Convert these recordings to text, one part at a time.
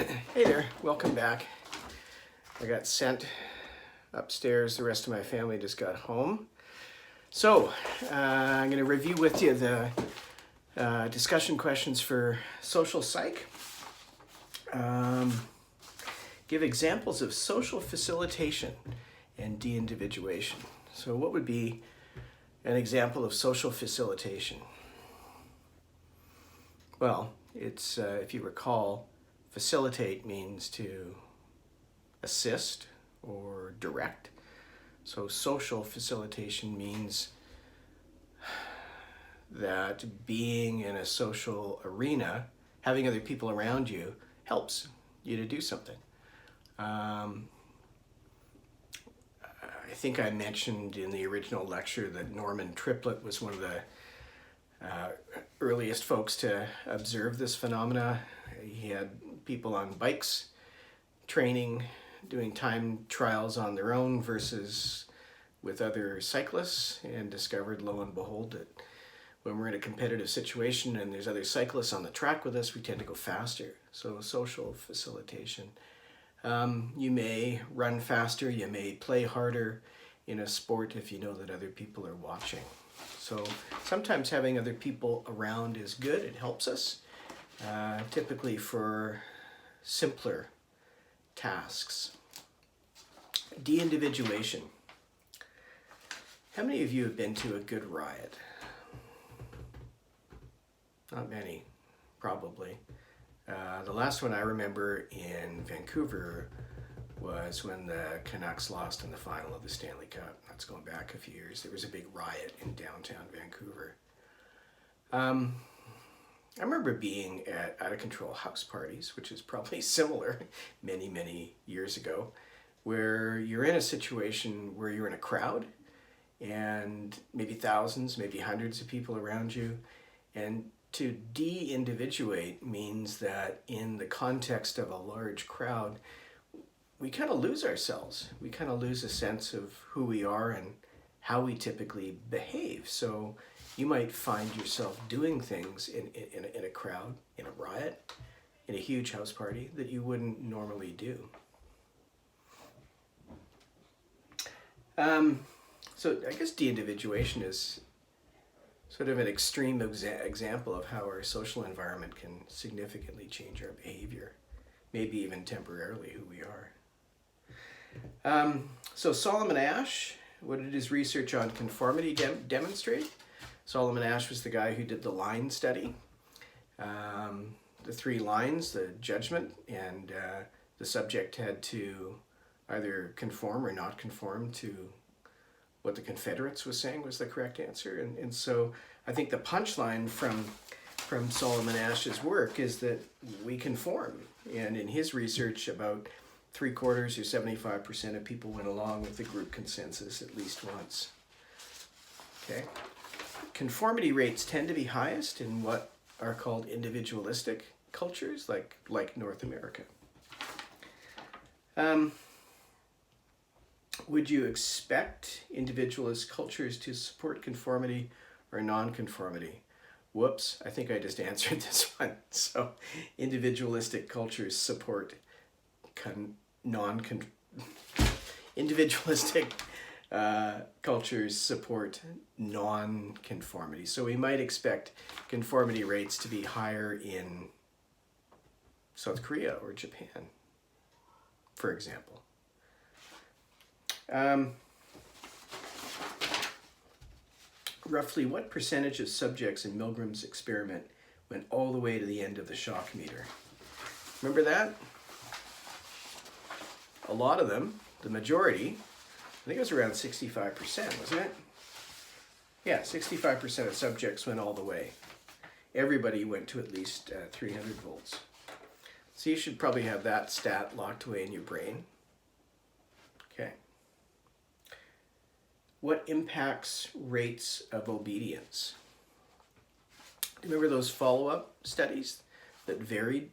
Hey there, welcome back. I got sent upstairs. The rest of my family just got home. So, I'm going to review with you the discussion questions for social psych. Give examples of social facilitation and de-individuation. So what would be an example of social facilitation? Well, it's, if you recall, facilitate means to assist or direct. So social facilitation means that being in a social arena, having other people around you, helps you to do something. I think I mentioned in the original lecture that Norman Triplett was one of the earliest folks to observe this phenomena. He had people on bikes training, doing time trials on their own versus with other cyclists, and discovered, lo and behold, that when we're in a competitive situation and there's other cyclists on the track with us, we tend to go faster. So social facilitation. You may run faster, you may play harder in a sport if you know that other people are watching. So sometimes having other people around is good, it helps us, typically for simpler tasks. De-individuation. How many of you have been to a good riot? Not many, probably. The last one I remember in Vancouver was when the Canucks lost in the final of the Stanley Cup. That's going back a few years. There was a big riot in downtown Vancouver. I remember being at out-of-control house parties, which is probably similar many, many years ago, where you're in a situation where you're in a crowd and maybe thousands, maybe hundreds of people around you. And to de-individuate means that in the context of a large crowd, we kind of lose ourselves. We kind of lose a sense of who we are and how we typically behave. So you might find yourself doing things in a crowd, in a riot, in a huge house party that you wouldn't normally do. So I guess de-individuation is sort of an extreme example of how our social environment can significantly change our behavior, maybe even temporarily who we are. So Solomon Asch, what did his research on conformity demonstrate? Solomon Asch was the guy who did the line study. The 3 lines, the judgment, and the subject had to either conform or not conform to what the Confederates was saying was the correct answer. And so I think the punchline from Solomon Asch's work is that we conform. And in his research, about 3/4 or 75% of people went along with the group consensus at least once. Okay. Conformity rates tend to be highest in what are called individualistic cultures, like North America. Would you expect individualist cultures to support conformity or non-conformity? Whoops, I think I just answered this one. So individualistic cultures support individualistic cultures support non-conformity. So we might expect conformity rates to be higher in South Korea or Japan, for example. Roughly what percentage of subjects in Milgram's experiment went all the way to the end of the shock meter? Remember that? A lot of them, the majority, I think it was around 65%, wasn't it? Yeah, 65% of subjects went all the way. Everybody went to at least 300 volts. So you should probably have that stat locked away in your brain. Okay. What impacts rates of obedience? Do you remember those follow-up studies that varied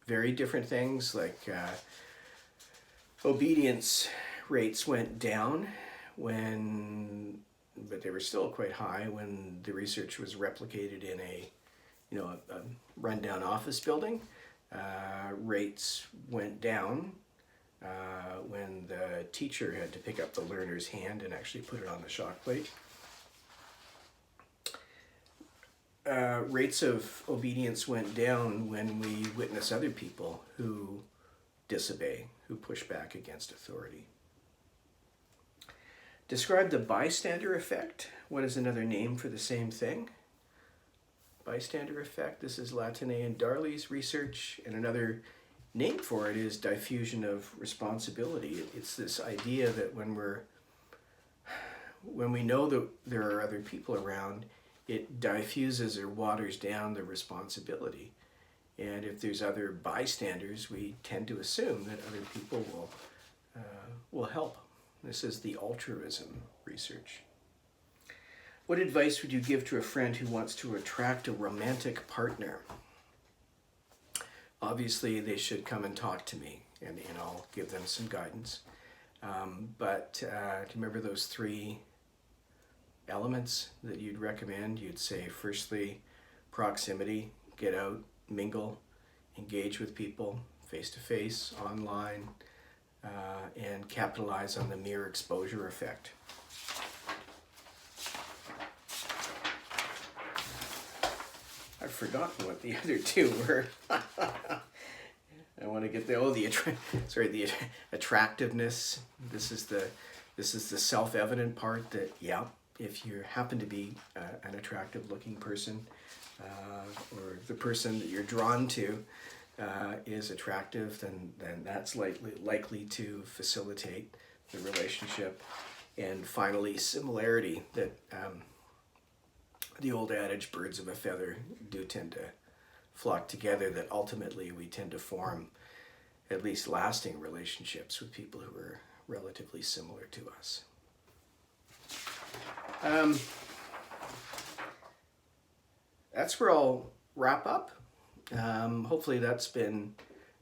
very different things, like obedience rates went down but they were still quite high when the research was replicated in a rundown office building. rates went down when the teacher had to pick up the learner's hand and actually put it on the shock plate. Rates of obedience went down when we witness other people who disobey, who push back against authority. Describe the bystander effect. What is another name for the same thing? Bystander effect. This is Latané and Darley's research, and another name for it is diffusion of responsibility. It's this idea that when we know that there are other people around, it diffuses or waters down the responsibility. And if there's other bystanders, we tend to assume that other people will help. This is the altruism research. What advice would you give to a friend who wants to attract a romantic partner? Obviously, they should come and talk to me, and I'll give them some guidance. But do you remember those 3 elements that you'd recommend? You'd say, firstly, proximity, get out, mingle, engage with people, face-to-face, online, and capitalize on the mere exposure effect. I've forgotten what the other 2 were. I want to get the attractiveness. This is the self-evident part that, yeah, if you happen to be an attractive looking person, or the person that you're drawn to is attractive, then that's likely to facilitate the relationship. And finally, similarity, that the old adage, birds of a feather do tend to flock together, that ultimately we tend to form at least lasting relationships with people who are relatively similar to us. That's where I'll wrap up. Hopefully that's been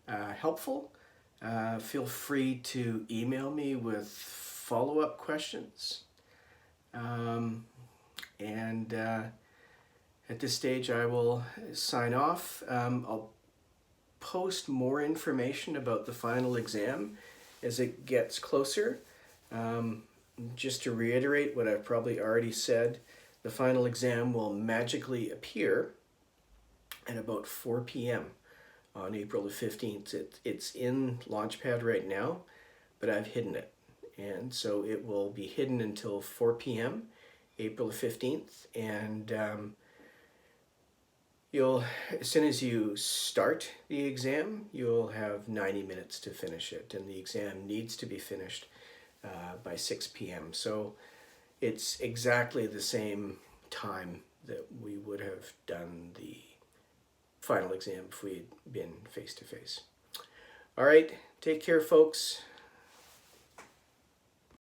helpful. Feel free to email me with follow-up questions. And at this stage I will sign off. I'll post more information about the final exam as it gets closer. Just to reiterate what I've probably already said, the final exam will magically appear at about 4 p.m. on April the 15th. It's in Launchpad right now, but I've hidden it. And so it will be hidden until 4 p.m. April the 15th. And as soon as you start the exam, you'll have 90 minutes to finish it. And the exam needs to be finished by 6 p.m. So it's exactly the same time that we would have done the final exam if we'd been face-to-face. All right, take care, folks.